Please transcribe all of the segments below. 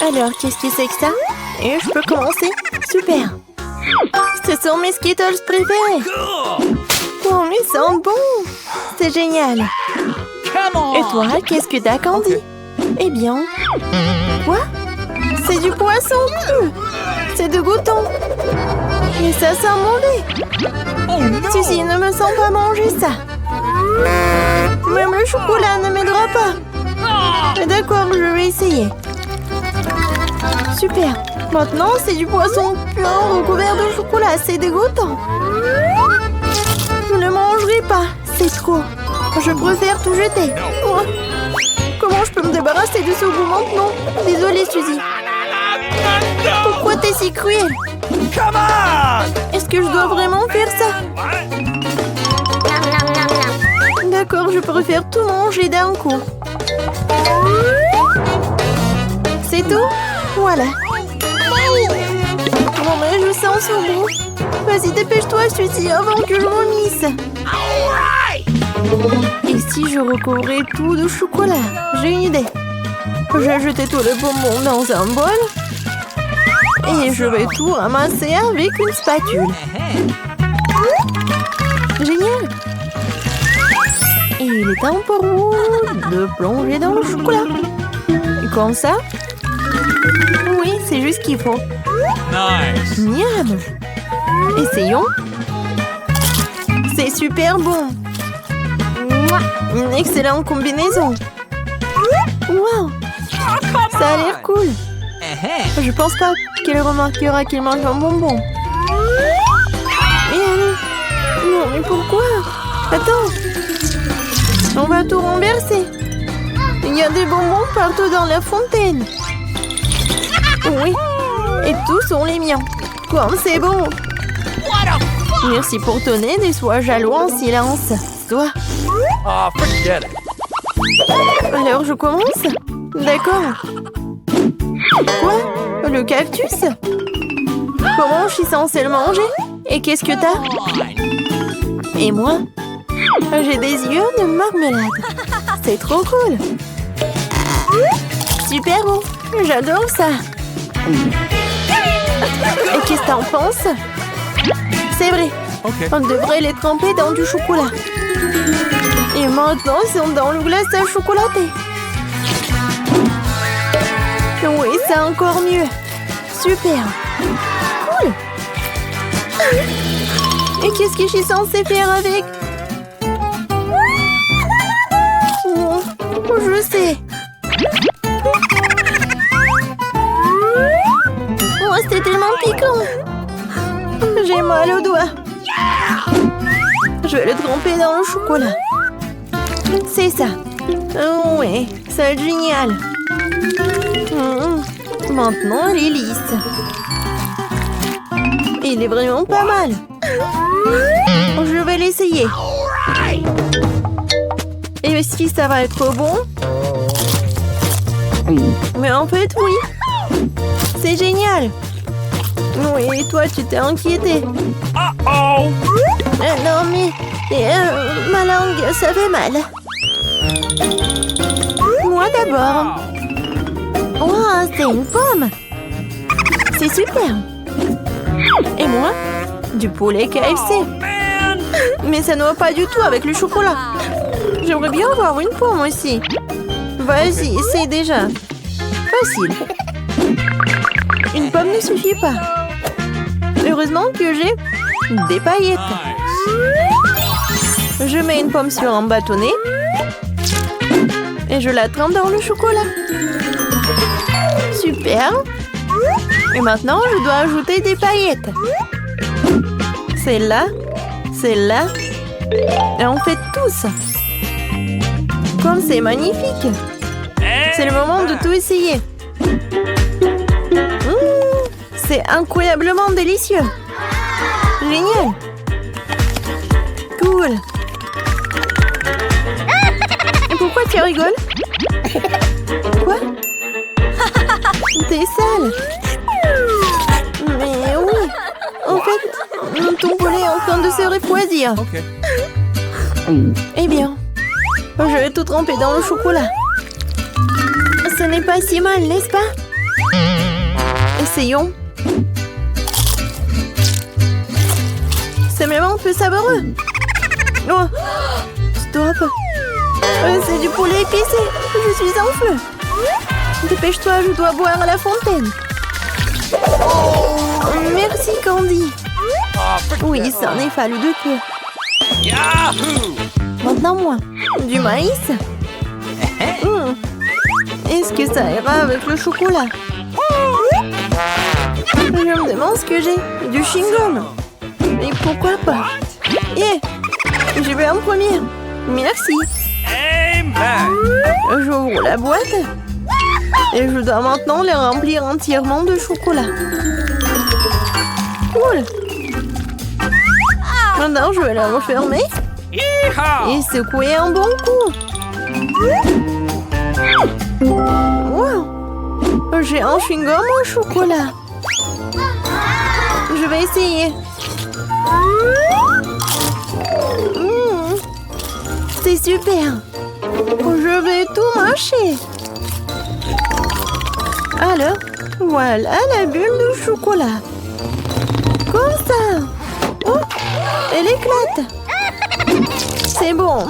Alors, qu'est-ce que c'est que ça? Et je peux commencer? Super! Ce sont mes Skittles préférés! Oh, ils sentent bon! C'est génial! Et toi, qu'est-ce que t'as, Candy? Eh bien... Quoi? C'est du poisson cru! C'est de goûton! Et ça sent mauvais! Suzy, ne me sens pas manger ça! Même le chocolat ne m'aidera pas! D'accord, je vais essayer. Super! Maintenant, c'est du poisson pur recouvert de chocolat. C'est dégoûtant. Je ne mangerai pas. C'est trop. Je préfère tout jeter. Oh. Comment je peux me débarrasser de ce goût maintenant? Désolée, Suzy. Pourquoi t'es si cruelle? Est-ce que je dois vraiment faire ça? D'accord, je préfère tout manger d'un coup. C'est tout? Voilà. Oh, mais je sens son goût. Vas-y, dépêche-toi, Suzy, avant que je vomisse. Et si je recouvrais tout de chocolat? J'ai une idée. J'ai jeté tout le bonbon dans un bol. Et je vais tout ramasser avec une spatule. Génial! Et il est temps pour vous de plonger dans le chocolat. Comme ça? Oui, c'est juste ce qu'il faut. Nice. Miam! Essayons. C'est super bon. Une excellente combinaison. Wow! Ça a l'air cool. Je pense pas qu'elle remarquera qu'il manque un bonbon. Et allez. Non, mais pourquoi? Attends. On va tout renverser. Il y a des bonbons partout dans la fontaine. Oui. Et tous sont les miens. Comme c'est bon. Merci pour ton aide et sois jaloux en silence. Toi. Ah, forget it. Alors je commence? D'accord. Quoi? Le cactus? Comment je suis censée le manger? Et qu'est-ce que t'as? Et moi? J'ai des yeux de marmelade. C'est trop cool. Super bon. J'adore ça. Et qu'est-ce que t'en penses? C'est vrai. Okay. On devrait les tremper dans du chocolat. Et maintenant, ils sont dans le glaçage chocolaté. Oui, c'est encore mieux. Super. Cool. Et qu'est-ce que je suis censée faire avec? Oh, je sais. Oh, c'était tellement piquant. J'ai mal au doigt. Je vais le tremper dans le chocolat. C'est ça. Oh, oui, c'est génial. Maintenant, elle est lisse. Il est vraiment pas mal. Je vais l'essayer. Et si ça va être bon? Mais en fait, oui. C'est génial. Oui, et toi, tu t'es inquiété. Non, mais ma langue, ça fait mal. Moi d'abord. Wow, c'est une pomme. C'est super. Et moi, du poulet KFC. Mais ça ne va pas du tout avec le chocolat. J'aimerais bien avoir une pomme aussi. Vas-y, essaye déjà. Facile. Une pomme ne suffit pas. Heureusement que j'ai des paillettes. Je mets une pomme sur un bâtonnet. Et je la trempe dans le chocolat. Super. Et maintenant, je dois ajouter des paillettes. Celle-là. Celle-là. Et on fait tous. Comme c'est magnifique. C'est le moment de tout essayer. C'est incroyablement délicieux. Génial. Cool. Et pourquoi tu rigoles? Quoi? T'es sale. Mais oui. En fait, ton poulet est en train de se refroidir. Okay. Eh bien, je vais tout tremper dans le chocolat. Ce n'est pas si mal, n'est-ce pas? Essayons. C'est même un peu savoureux. Oh. Stop. C'est du poulet épicé. Je suis en feu. Dépêche-toi, je dois boire à la fontaine. Merci, Candy. Oui, ça en est fallu de peu. Yahoo! Maintenant, moi. Du maïs. Est-ce que ça ira avec le chocolat? Je me demande ce que j'ai. Du chewing-gum. Et pourquoi pas? Yeah. Je vais en premier. Merci. Amen! J'ouvre la boîte. Et je dois maintenant les remplir entièrement de chocolat. Cool. Maintenant, je vais la refermer. Et secouer un bon coup. Wow. J'ai un chewing-gum au chocolat. Je vais essayer. C'est super. Je vais tout mâcher. Alors, voilà la bulle de chocolat. Comme ça. Oh, elle éclate. C'est bon.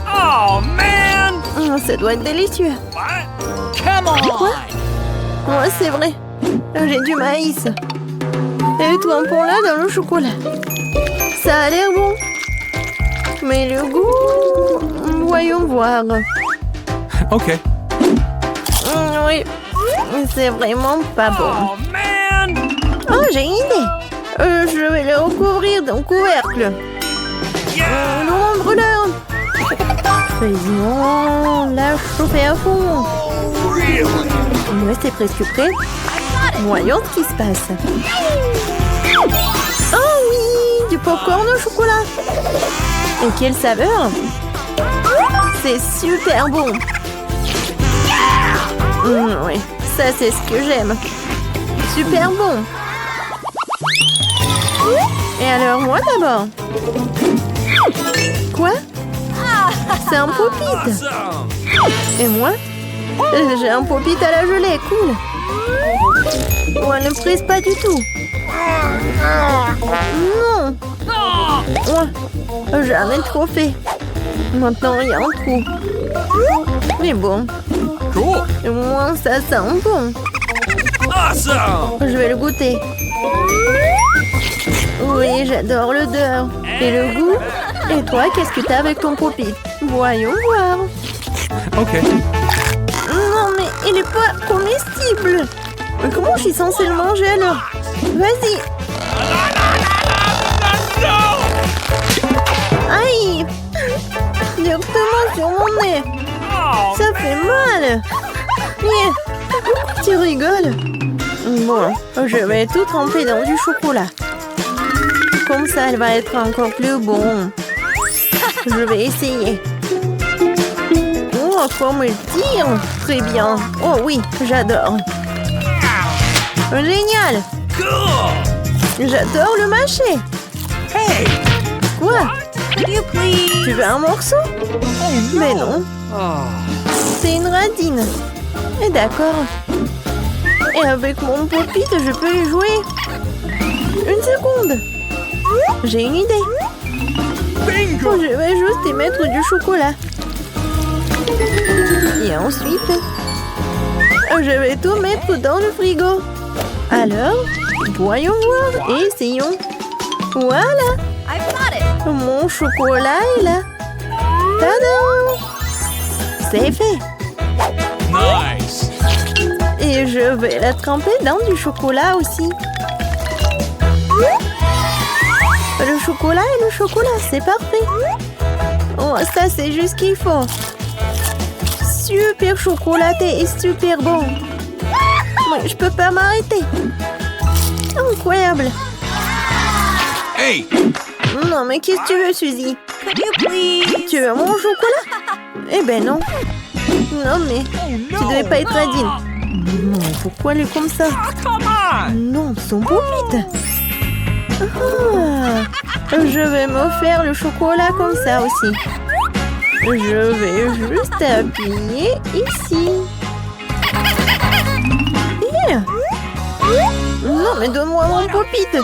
Oh, man! Ça doit être délicieux. What? Come on! Quoi? Ouais, c'est vrai. J'ai du maïs. Et tout un pont là dans le chocolat. Ça a l'air bon. Mais le goût... Voyons voir. OK. Oui. C'est vraiment pas bon. Oh, man! Oh, j'ai une idée. Je vais le recouvrir d'un couvercle. Non, brûleur. Faisons la chauffer à fond. Ouais, c'est presque prêt. Voyons ce qui se passe. Oh oui, du popcorn au chocolat. Et quelle saveur! C'est super bon. Oui, ça c'est ce que j'aime. Super bon. Et alors moi d'abord. Quoi? C'est un pop-it. Awesome! Et moi? J'ai un pop-it à la gelée, cool. Ouais, ne presse pas du tout. Non. Ouais, j'en ai trop fait. Maintenant, il y a un trou. Mais bon, Cool! au moins ça sent bon. Awesome! Je vais le goûter. Oui, j'adore l'odeur. Et le goût? Et toi, qu'est-ce que t'as avec ton pop-it? Voyons voir. OK. Non, mais il est pas comestible. Mais comment je suis censée le manger alors? Vas-y. Aïe! Directement sur mon nez. Oh, Ça fait mal. Yeah. Pourquoi tu rigoles? Bon, je vais tout tremper dans du chocolat. Comme ça, elle va être encore plus bon. Je vais essayer. Oh, comme elle tire! Très bien. Oh oui, j'adore. Génial! cool! J'adore le mâcher. Hey! Quoi? Could you please? Tu veux un morceau? Mais non, Oh. c'est une radine. Et d'accord. Et avec mon pop-it, je peux y jouer. Une seconde. J'ai une idée. Bingo! Je vais juste y mettre du chocolat. Et ensuite, je vais tout mettre dans le frigo. Alors, voyons voir et essayons. Voilà, I've got it. mon chocolat est là. Tadam! C'est fait. Nice! Et je vais la tremper dans du chocolat aussi. Le chocolat et le chocolat, c'est parfait. Oh, ça, c'est juste ce qu'il faut. Super chocolaté et super bon. Oui, je peux pas m'arrêter. Incroyable. Hey! Non, mais qu'est-ce que tu veux, Suzy? Could you please? Tu veux mon chocolat? Eh ben non. Non, mais tu devais pas être radine. Non, pourquoi elle est comme ça? Come on! Non, son pop-it. Je vais me faire le chocolat comme ça aussi. Je vais juste appuyer ici. Non, mais donne-moi mon pop-it. Non,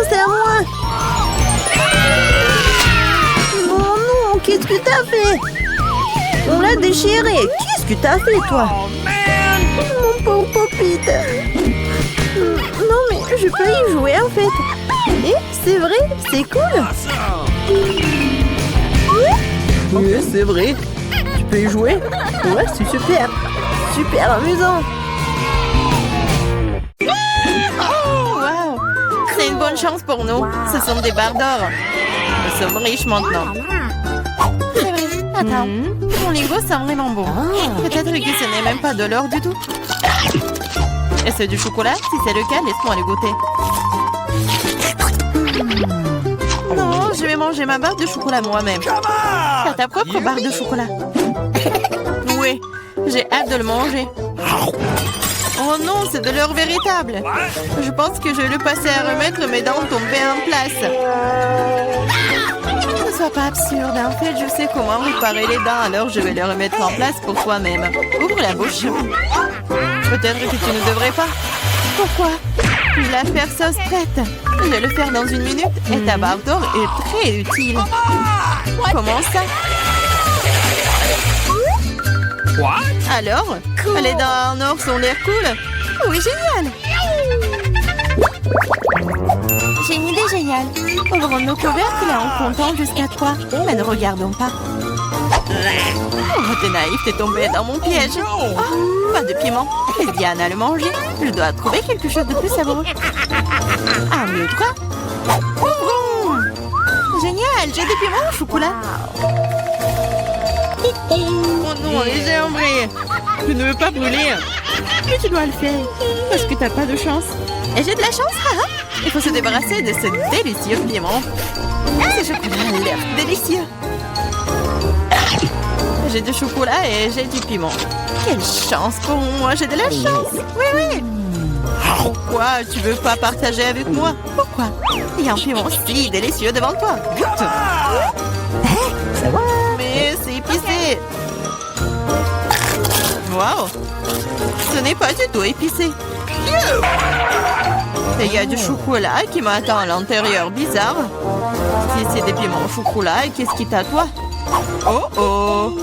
c'est à moi. Non, non, qu'est-ce que t'as fait? On l'a déchiré. Qu'est-ce que t'as fait, toi? Mon pauvre pop-it. Non, mais je peux y jouer, en fait. Et c'est vrai, c'est cool. Oui, c'est vrai. Tu peux y jouer? Ouais, c'est super. Super amusant. Wow. C'est une bonne chance pour nous. Ce sont des barres d'or. Nous sommes riches maintenant. C'est vrai. Attends. Mon lingot sent vraiment bon. Peut-être que ce n'est même pas de l'or du tout. Et c'est du chocolat? Si c'est le cas, laisse-moi le goûter. Non, je vais manger ma barre de chocolat moi-même. T'as ta propre barre de chocolat. Oui, j'ai hâte de le manger. Oh non, c'est de l'or véritable. Je pense que je vais le passer à remettre, mes dents tomber en place. Ne sois pas absurde. En fait, je sais comment réparer les dents, alors je vais les remettre en place pour toi-même. Ouvre la bouche. Peut-être que tu ne devrais pas. Pourquoi? La faire sauce prête. Je vais le faire dans 1 minute et ta barre d'or est très utile. Comment ça? What? Alors? Les dents en or sont l'air cool? Oui, génial! J'ai une idée géniale. Ouvrons nos couvercles en comptant jusqu'à 3. Mais ne regardons pas. Oh, t'es naïf, t'es tombé dans mon piège. Oh, pas de piment. Laisse Diana le manger. Je dois trouver quelque chose de plus savoureux. 1, 2, 3. Ouvrons! Génial, j'ai des piments au chocolat. Oh non, j'ai embrayé. Je ne veux pas brûler. Mais tu dois le faire. Parce que t'as pas de chance. Et j'ai de la chance, haha. Il faut se débarrasser de ce délicieux piment. Ce chocolat a l'air délicieux. J'ai du chocolat et j'ai du piment. Quelle chance pour moi, j'ai de la chance. Oui, oui. Pourquoi tu veux pas partager avec moi? Pourquoi? Il y a un piment si délicieux devant toi. Goûte. Mais c'est épicé. Waouh. Ce n'est pas du tout épicé. Et il y a du chocolat qui m'attend à l'intérieur. Bizarre. Si c'est des piments au chocolat, qu'est-ce qui t'attend? Oh oh.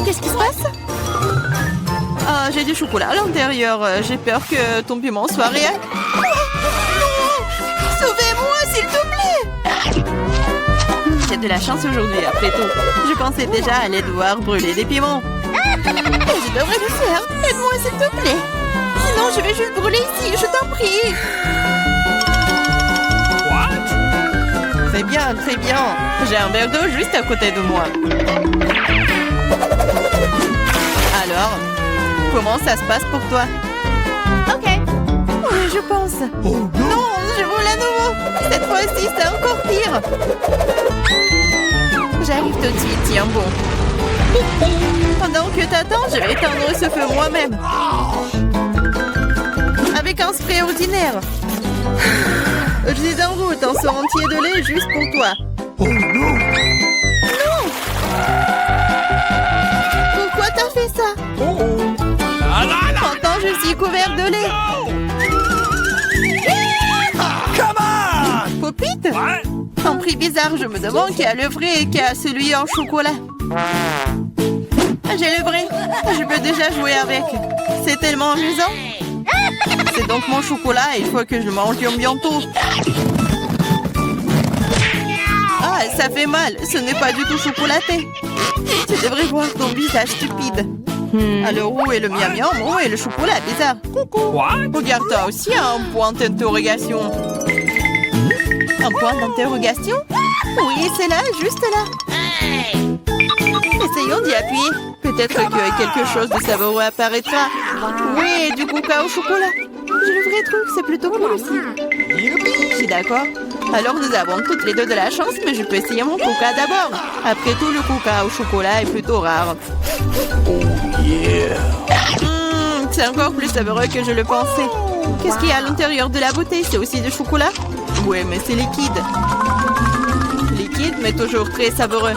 Qu'est-ce qui se passe? Ah, j'ai du chocolat à l'intérieur. J'ai peur que ton piment soit réel. Oh, non! Sauvez-moi, s'il te plaît! J'ai de la chance aujourd'hui, après tout. Je pensais déjà aller devoir brûler des piments. Et je devrais le faire. Aide-moi, s'il te plaît. Sinon, je vais juste brûler ici, je t'en prie. What? C'est bien, très bien. J'ai un verre d'eau juste à côté de moi. Alors, comment ça se passe pour toi? Ok. Oui, je pense. Oh non! Non, je roule à nouveau. Cette fois-ci, c'est encore pire. J'arrive tout de suite, tiens bon. Pendant que t'attends, je vais éteindre ce feu moi-même. Avec un spray ordinaire. Je suis en route, un seau entier de lait juste pour toi. Oh non! Non! Pourquoi t'as fait ça? Oh! Ah là là! Pourtant, je suis couvert de lait. Come on! Pop-it? What? Un prix bizarre, je me demande qui a le vrai et qui a celui en chocolat. J'ai le vrai. Je peux déjà jouer avec. C'est tellement amusant. C'est donc mon chocolat et il faut que je le mange bientôt. Ah, ça fait mal. Ce n'est pas du tout chocolaté. Tu devrais voir ton visage stupide. Alors où est le miam miam? Où est le chocolat bizarre? What? Regarde, toi aussi un point d'interrogation. Un point d'interrogation? Oui, c'est là, juste là. Essayons d'y appuyer. Peut-être que quelque chose de savoureux apparaîtra. Oui, du coca au chocolat. Je le vrai truc, c'est plutôt cool aussi. Je suis d'accord. Alors nous avons toutes les deux de la chance, mais je peux essayer mon coca d'abord. Après tout, le coca au chocolat est plutôt rare. Yeah! C'est encore plus savoureux que je le pensais. Qu'est-ce qu'il y a à l'intérieur de la bouteille? C'est aussi du chocolat? Ouais, mais c'est liquide. Liquide, mais toujours très savoureux.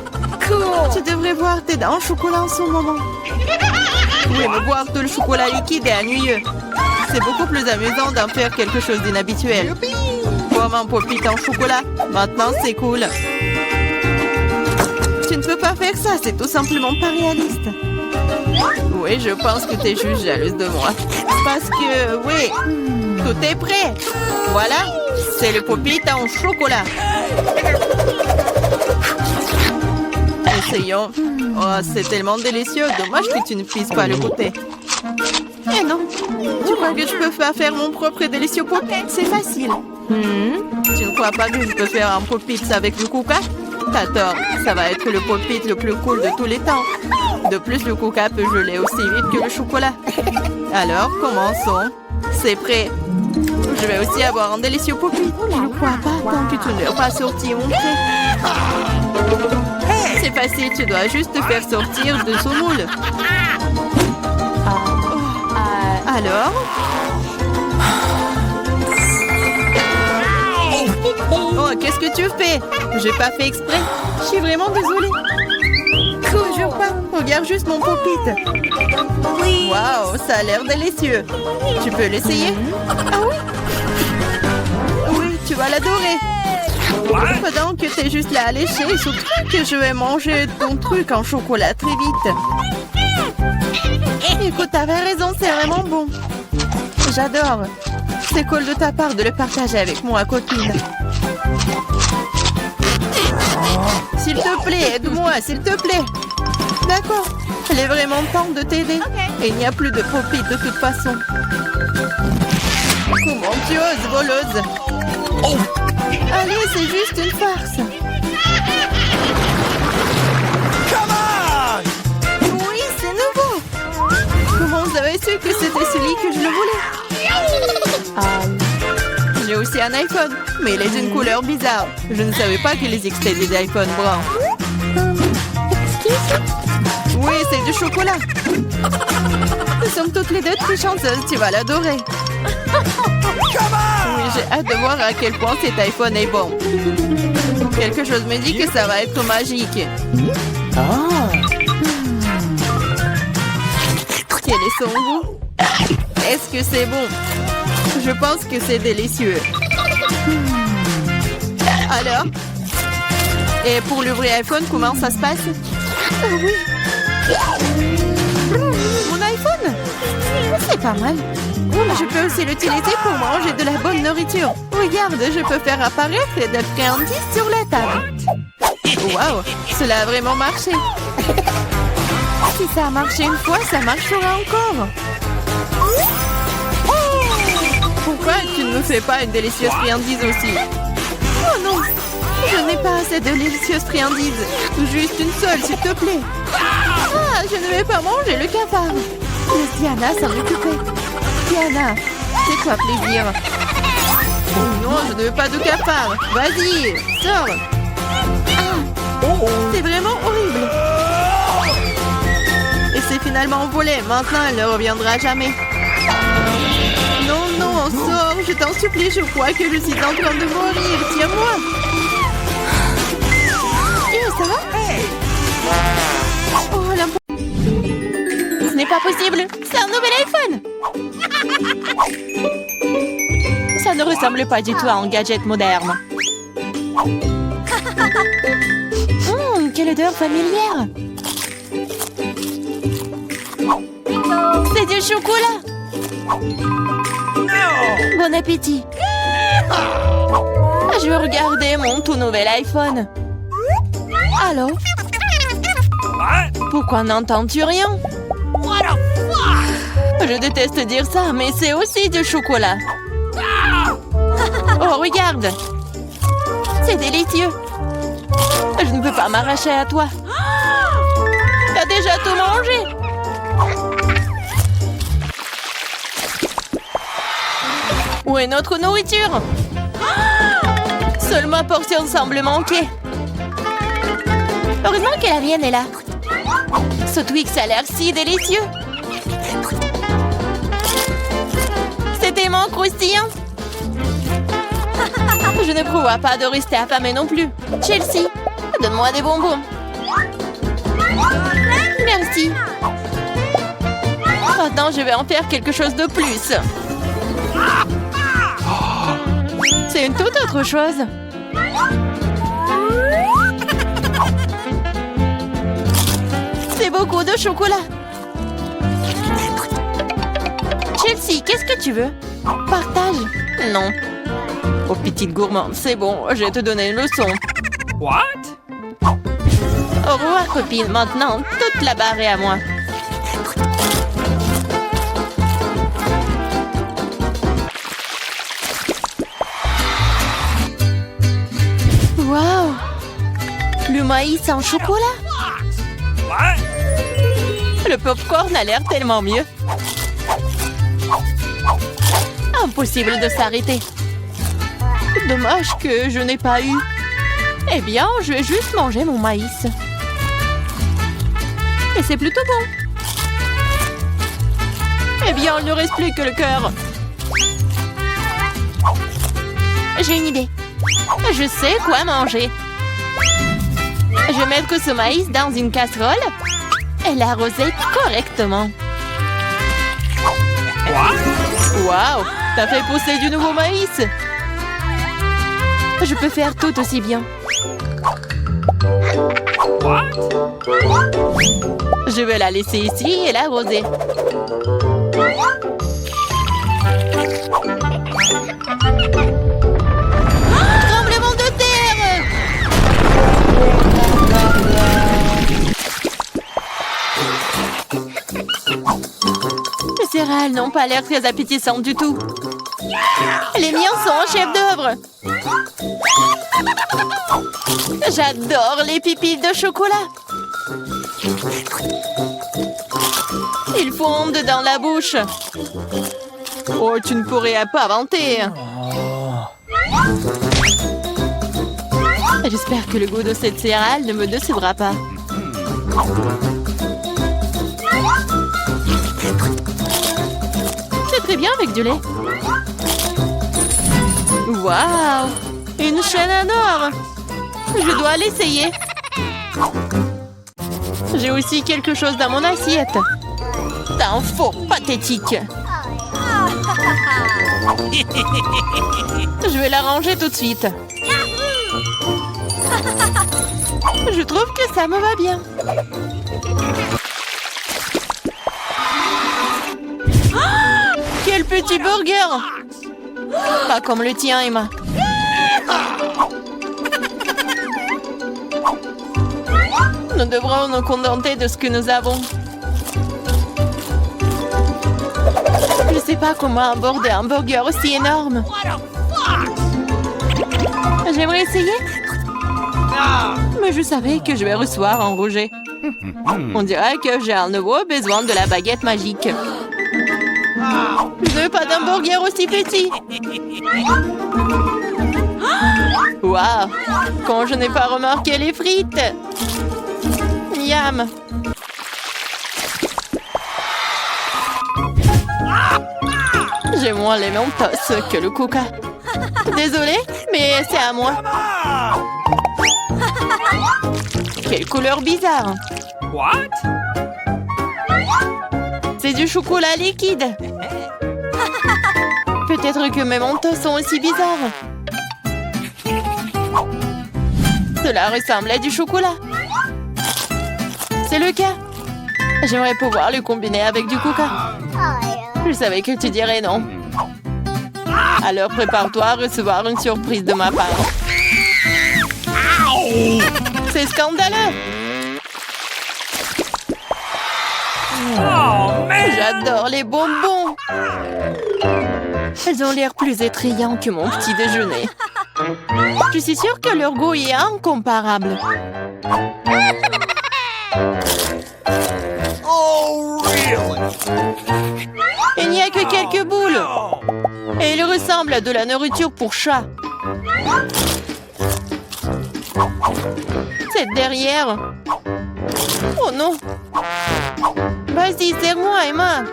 Cool. Tu devrais voir tes dents en chocolat en ce moment. Oui, mais boire tout le chocolat liquide est ennuyeux. C'est beaucoup plus amusant d'en faire quelque chose d'inhabituel. Comme un pop-it en chocolat. Maintenant, c'est cool. Tu ne peux pas faire ça, c'est tout simplement pas réaliste. Oui, je pense que tu es juste jalouse de moi. Parce que, oui, tout est prêt. Voilà, c'est le pop-it en chocolat. Essayons. Oh, c'est tellement délicieux. Dommage que tu ne puisses pas le goûter. Eh non, tu crois que je peux pas faire mon propre délicieux pop-it? C'est facile. Tu ne crois pas que je peux faire un pop-it avec du coca? T'as tort, ça va être le pop-it le plus cool de tous les temps. De plus, le coca peut geler aussi vite que le chocolat. Alors, commençons. C'est prêt. Je vais aussi avoir un délicieux pop-it. Je ne crois pas tant que tu ne l'as pas sorti, mon frère. C'est facile, tu dois juste te faire sortir de son moule. Alors? Oh, qu'est-ce que tu fais? J'ai pas fait exprès. Je suis vraiment désolée. Toujours pas. Regarde juste mon pop-it. Waouh, ça a l'air délicieux. Tu peux l'essayer? Ah oui? Oui, tu vas l'adorer. Pendant que t'es juste là à lécher, surtout que je vais manger ton truc en chocolat très vite. Écoute, t'avais raison, c'est vraiment bon. J'adore. C'est cool de ta part de le partager avec moi, copine. S'il te plaît, aide-moi, s'il te plaît. D'accord. Il est vraiment temps de t'aider. Et il n'y a plus de pop-it de toute façon. Comment tu oses, voleuse? Allez, c'est juste une farce. Oui, c'est nouveau. Comment vous avez su que c'était celui que je le voulais? J'ai aussi un iPhone, mais il est d'une couleur bizarre. Je ne savais pas qu'il existait des iPhones bruns. Oui, c'est du chocolat. Nous sommes toutes les deux très chanceuses, tu vas l'adorer. Oui, j'ai hâte de voir à quel point cet iPhone est bon. Quelque chose me dit que ça va être magique. Quel est son goût? Est-ce que c'est bon? Je pense que c'est délicieux. Alors? Et pour l'ouvrir iPhone, comment ça se passe? Oh oui. Mon iPhone? C'est pas mal. Je peux aussi l'utiliser pour manger de la bonne nourriture. Regarde, je peux faire apparaître des friandises sur la table. Waouh, cela a vraiment marché. Si ça a marché une fois, ça marchera encore. Pourquoi tu ne me fais pas une délicieuse friandise aussi? Oh non, je n'ai pas assez de délicieuses friandises. Juste une seule, s'il te plaît. Ah, je ne vais pas manger le cafard. Laisse Diana s'en occuper. Diana, fais-toi plaisir. Oh non, je ne veux pas de cafard. Vas-y, sors. C'est vraiment horrible. Et c'est finalement volé. Maintenant, elle ne reviendra jamais. Non, non, sors. Je t'en supplie, je crois que je suis en train de mourir. Tiens-moi. Ça va? Oh, la... Ce n'est pas possible. C'est un nouvel iPhone. Ça ne ressemble pas du tout à un gadget moderne. Quelle odeur familière. C'est du chocolat. Bon appétit. Je veux regarder mon tout nouvel iPhone. Allô? Pourquoi n'entends-tu rien? Je déteste dire ça, mais c'est aussi du chocolat. Oh, regarde. C'est délicieux. Je ne peux pas m'arracher à toi. T'as déjà tout mangé. Où est notre nourriture? Seule ma portion semble manquer. Heureusement que la mienne est là. Ce Twix a l'air si délicieux. C'est tellement croustillant. Je ne prévois pas de rester affamée non plus. Chelsea, donne-moi des bonbons. Merci. Maintenant, je vais en faire quelque chose de plus. C'est une toute autre chose. C'est beaucoup de chocolat. Chelsea, qu'est-ce que tu veux? Partage. Non. Oh, petite gourmande, c'est bon, je vais te donner une leçon. What? Au revoir, copine. Maintenant, toute la barre est à moi. Wow! Le maïs en chocolat? What? Le popcorn a l'air tellement mieux. Impossible de s'arrêter. Dommage que je n'ai pas eu. Eh bien, je vais juste manger mon maïs. Et c'est plutôt bon. Eh bien, il ne reste plus que le cœur. J'ai une idée. Je sais quoi manger. Je vais mettre ce maïs dans une casserole et l'arroser correctement. Waouh! T'as fait pousser du nouveau maïs! Je peux faire tout aussi bien. What? Je vais la laisser ici et l'arroser. Tremblement de terre! Les céréales n'ont pas l'air très appétissantes du tout. Les miens sont en chef-d'œuvre. J'adore les pipilles de chocolat. Ils fondent dans la bouche. Oh, tu ne pourrais pas inventer. J'espère que le goût de cette céréale ne me décevra pas. C'est très bien avec du lait. Waouh! Une chaîne en or! Je dois l'essayer. J'ai aussi quelque chose dans mon assiette. T'as un faux pathétique. Je vais la ranger tout de suite. Je trouve que ça me va bien. Oh, quel petit burger! Pas comme le tien, Emma. Nous devrons nous contenter de ce que nous avons. Je ne sais pas comment aborder un burger aussi énorme. J'aimerais essayer. Mais je savais que je vais recevoir un rejet. On dirait que j'ai à nouveau besoin de la baguette magique. Je ne veux pas d'un burger aussi petit. Waouh! Quand je n'ai pas remarqué les frites. Miam! J'ai moins les Mentos que le Coca. Désolée, mais c'est à moi. Quelle couleur bizarre! What? C'est du chocolat liquide. Peut-être que mes Mentos sont aussi bizarres. Cela ressemble à du chocolat. C'est le cas. J'aimerais pouvoir le combiner avec du Coca. Je savais que tu dirais non. Alors prépare-toi à recevoir une surprise de ma part. C'est scandaleux. Oh, man! J'adore les bonbons. Elles ont l'air plus attrayants que mon petit déjeuner. Je suis sûre que leur goût est incomparable. Oh, really? Il n'y a que quelques boules. Et ils ressemblent à de la nourriture pour chat. C'est derrière. Oh non. Vas-y, serre-moi, Emma.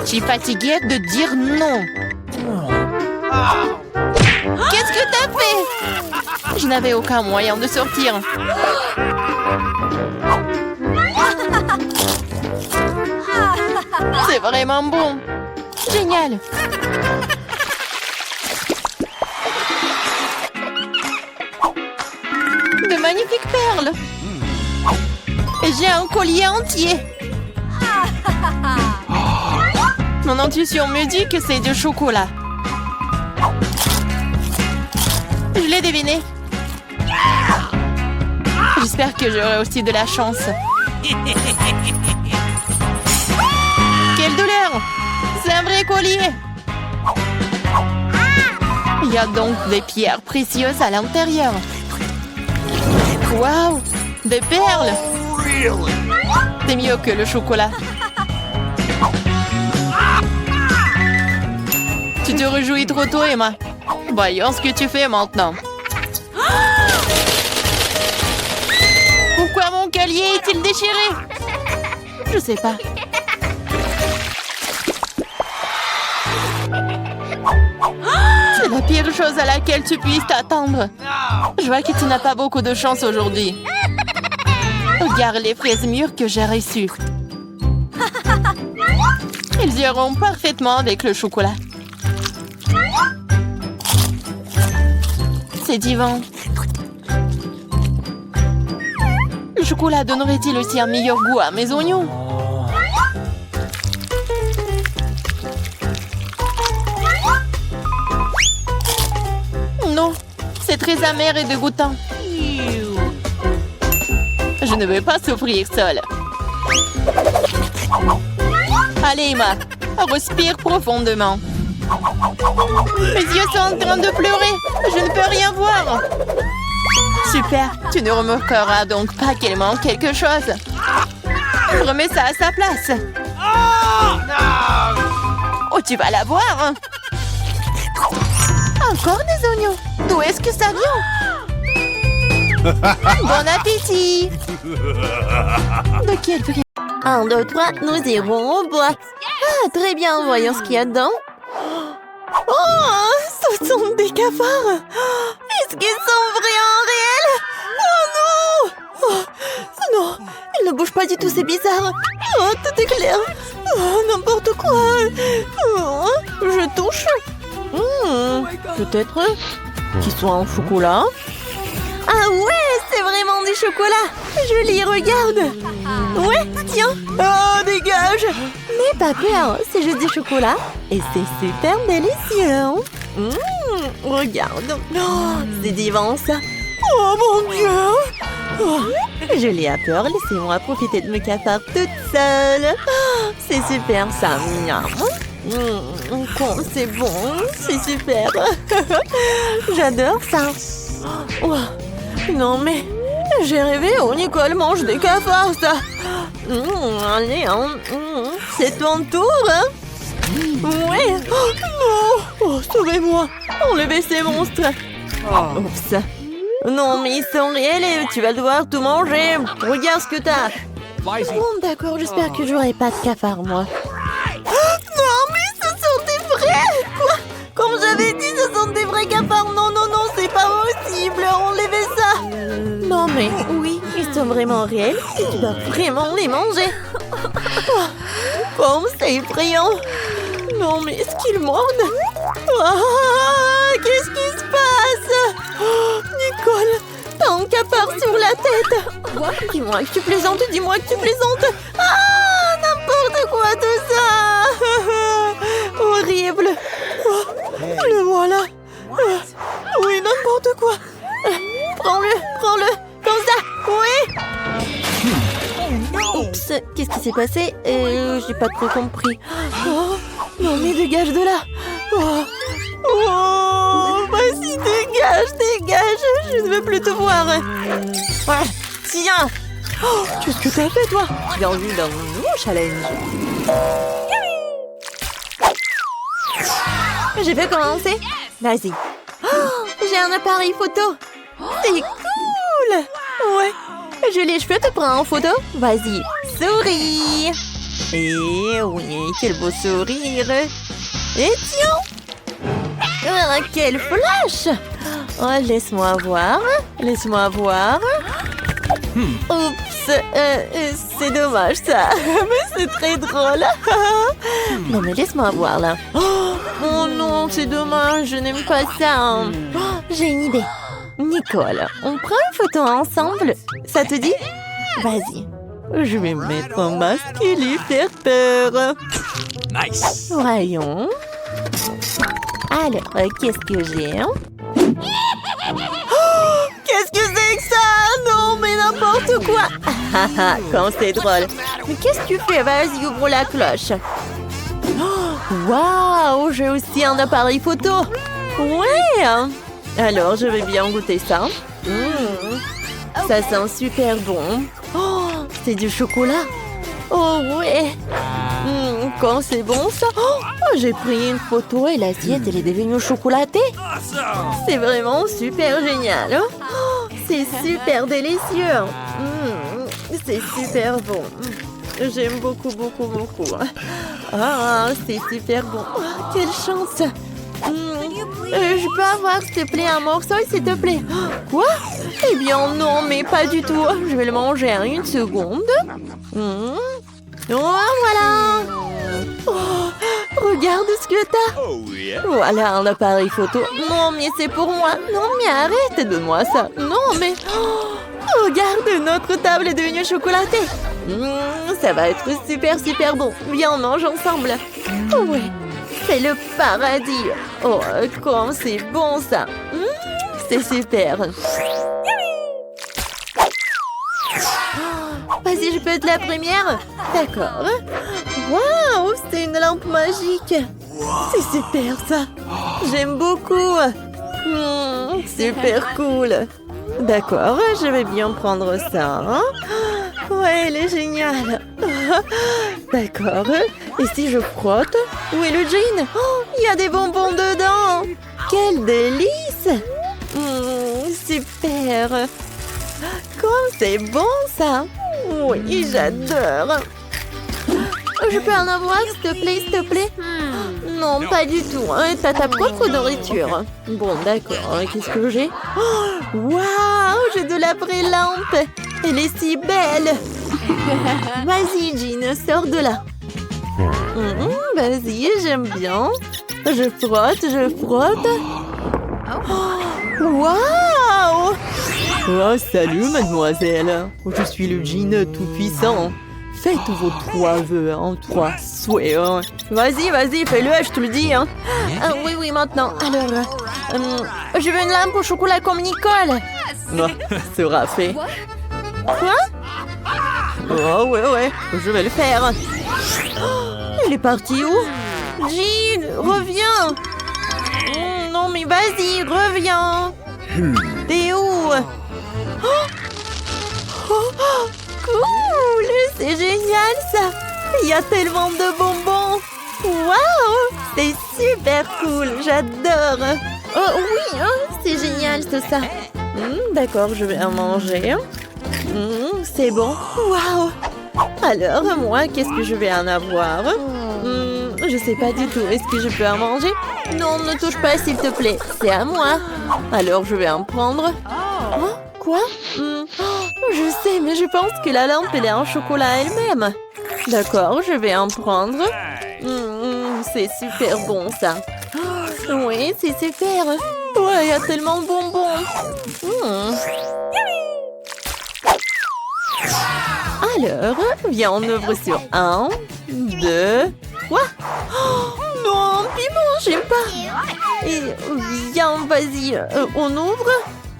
Je suis fatiguée de dire non. Qu'est-ce que t'as fait? Je n'avais aucun moyen de sortir. vraiment bon. Génial. De magnifiques perles. Et j'ai un collier entier. Mon intuition me dit que c'est du chocolat. Je l'ai deviné. J'espère que j'aurai aussi de la chance. Quelle douleur! C'est un vrai collier! Il y a donc des pierres précieuses à l'intérieur. Waouh! Des perles! C'est mieux que le chocolat. Tu te réjouis trop tôt, Emma. Voyons ce que tu fais maintenant. Pourquoi mon collier est-il déchiré? Je sais pas. C'est la pire chose à laquelle tu puisses t'attendre. Je vois que tu n'as pas beaucoup de chance aujourd'hui. Regarde les fraises mûres que j'ai reçues. Ils iront parfaitement avec le chocolat. C'est divin. Le chocolat donnerait-il aussi un meilleur goût à mes oignons? Non, c'est très amer et dégoûtant. Je ne veux pas souffrir seule. Allez, Emma, respire profondément. Mes yeux sont en train de pleurer. Je ne peux rien voir. Super, tu ne remarqueras donc pas qu'il manque quelque chose. Remets ça à sa place. Oh, tu vas la voir. Encore des oignons. D'où est-ce que ça vient? Bon appétit. De quel prix? 1, 2, 3, nous irons au bois. Ah, très bien, voyons ce qu'il y a dedans. Oh, ce sont des cafards. Est-ce qu'ils sont vraiment réels? Oh non! Oh, non, ils ne bougent pas du tout, c'est bizarre. Oh, tout est clair. Oh, n'importe quoi. Oh, je touche. Peut-être qu'ils sont en chocolat. Ah ouais, c'est vraiment du chocolat. Joli, regarde. Ouais, tiens. Oh, dégage. Mais pas peur, c'est juste du chocolat. Et c'est super délicieux. Regarde. Oh, c'est divin, ça. Oh, mon Dieu. Oh, je l'ai à peur. Laissez-moi profiter de mes cafards toute seule. Oh, c'est super, ça. C'est bon. C'est super. J'adore ça. Oh. Non mais, j'ai rêvé où Nicole mange des cafards, ça. Allez, c'est ton tour, hein. Ouais. Oh, non. Oh, sauvez-moi. Enlevez ces monstres. Oups. Non, mais ils sont réels et tu vas devoir tout manger. Regarde ce que t'as. Bon, d'accord, j'espère que j'aurai pas de cafards, moi. Non, mais ce sont des vrais. Quoi? Comme j'avais dit, ce sont des vrais cafards. Non, non, non, c'est pas possible. Enlevez ça. Non, mais oui, ils sont vraiment réels et tu dois vraiment les manger. Oh, c'est effrayant. Non, mais est-ce qu'ils mordent? Qu'est-ce qui se passe? Nicole, t'as un cafard sur la tête. Dis-moi que tu plaisantes, dis-moi que tu plaisantes. Ah, n'importe quoi tout ça. Horrible. Le voilà. Oui, n'importe quoi. Prends-le, comme ça. Oui. Oups, qu'est-ce qui s'est passé? J'ai pas trop compris. Oh, non mais dégage de là. Oh, vas-y, dégage. Je ne veux plus te voir. Tiens. Oh, qu'est-ce que t'as fait, toi? Bienvenue dans mon nouveau challenge. Je vais commencer. Vas-y. Oh, j'ai un appareil photo. C'est cool. Ouais. J'ai les cheveux, te prends en photo. Vas-y, souris. Et oui, quel beau sourire. Et tiens. Ah, quel flash. Oh, laisse-moi voir. Oups. C'est dommage ça. Mais c'est très drôle. Non mais laisse-moi voir là. Oh non, c'est dommage, je n'aime pas ça. Oh, j'ai une idée. Nicole, on prend une photo ensemble. Ça te dit? Vas-y. Je vais mettre un masque et lui faire peur. Nice. Voyons. Alors, qu'est-ce que j'ai? Qu'est-ce que c'est que ça? Non, mais n'importe quoi. Quand c'est drôle. Mais qu'est-ce que tu fais? Vas-y, ouvre la cloche. Waouh, j'ai aussi un appareil photo. Ouais. Alors, je vais bien goûter ça. Ça sent super bon. Oh, c'est du chocolat. Oh, ouais. Quand c'est bon, ça. Oh, j'ai pris une photo et l'assiette, elle est devenue chocolatée. Awesome. C'est vraiment super génial. Oh, c'est super délicieux. C'est super bon. J'aime beaucoup, beaucoup, beaucoup. Ah, c'est super bon. Oh, quelle chance. Je peux avoir, s'il te plaît, un morceau, s'il te plaît? Quoi? Eh bien, non, mais pas du tout. Je vais le manger en une seconde. Oh, voilà. Oh, regarde ce que t'as. Oh yeah. Voilà un appareil photo. Non, mais c'est pour moi. Non, mais arrête, donne-moi ça. Non, mais... Oh, regarde, notre table est devenue chocolatée. Ça va être super, super bon. Viens, on mange ensemble. Oh, ouais, c'est le paradis. Oh, comme c'est bon, ça. C'est super. Vas-y, je peux être la première? D'accord. Waouh, c'est une lampe magique. C'est super, ça. J'aime beaucoup. Super cool. D'accord, je vais bien prendre ça. Ouais, elle est géniale. D'accord. Et si je frotte? Où est le jean? Oh, il y a des bonbons dedans. Quel délice. Super. Comme c'est bon, ça. Oui, j'adore. Je peux en avoir, s'il te plaît, s'il te plaît? Non, pas du tout. T'as ta propre nourriture. Bon, d'accord. Qu'est-ce que j'ai? Waouh, j'ai de la vraie lampe. Elle est si belle. Vas-y, Jean, sors de là. Vas-y, j'aime bien. Je frotte, je frotte. Waouh! Oh, salut, mademoiselle. Je suis le djinn tout-puissant. Faites vos 3 vœux en 3 souhaits. Vas-y, vas-y, fais-le, je te le dis. Oui, oui, maintenant. Alors, je veux une lampe au chocolat comme Nicole. Sera fait. Quoi? Oh, ouais, je vais le faire. Il est parti où? Jean, reviens. Non, mais vas-y, reviens. T'es où? Cool, c'est génial ça. Il y a tellement de bonbons. Waouh, c'est super cool, j'adore. Oh oui, c'est génial tout ça. D'accord, je vais en manger. C'est bon. Waouh. Alors, moi, qu'est-ce que je vais en avoir? Je sais pas du tout. Est-ce que je peux en manger? Non, ne touche pas, s'il te plaît. C'est à moi. Alors, je vais en prendre. Oh, quoi? Je sais, mais je pense que la lampe, elle est en chocolat elle-même. D'accord, je vais en prendre. C'est super bon, ça. Oui, c'est super. Ouais, il y a tellement de bonbons. Alors, viens, on ouvre sur 1, 2... Quoi? Non, piment, j'aime pas. Et viens, vas-y, on ouvre.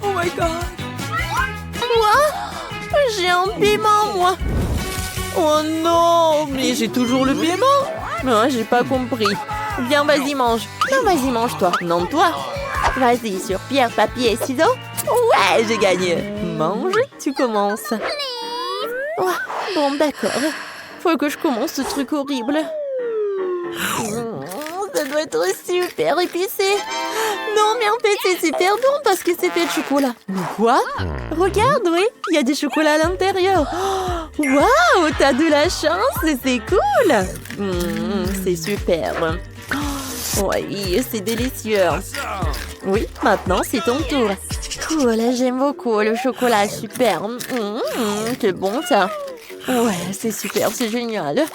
Oh my god. Quoi? J'ai un piment, moi. Oh non, mais j'ai toujours le piment. Non, j'ai pas compris. Viens, vas-y, mange. Non, vas-y, mange toi. Non, toi. Vas-y, sur pierre, papier, ciseaux. Ouais, j'ai gagné. Mange, tu commences. Oh, bon, d'accord. Faut que je commence ce truc horrible. Ça doit être super épicé. Non, mais en fait, c'est super bon parce que c'est fait de chocolat. Mais quoi? Regarde, oui, il y a du chocolat à l'intérieur. Waouh, t'as de la chance, c'est cool. C'est super. Oui, c'est délicieux. Oui, maintenant, c'est ton tour. Cool, j'aime beaucoup le chocolat, super. C'est bon ça. Ouais, c'est super, c'est génial.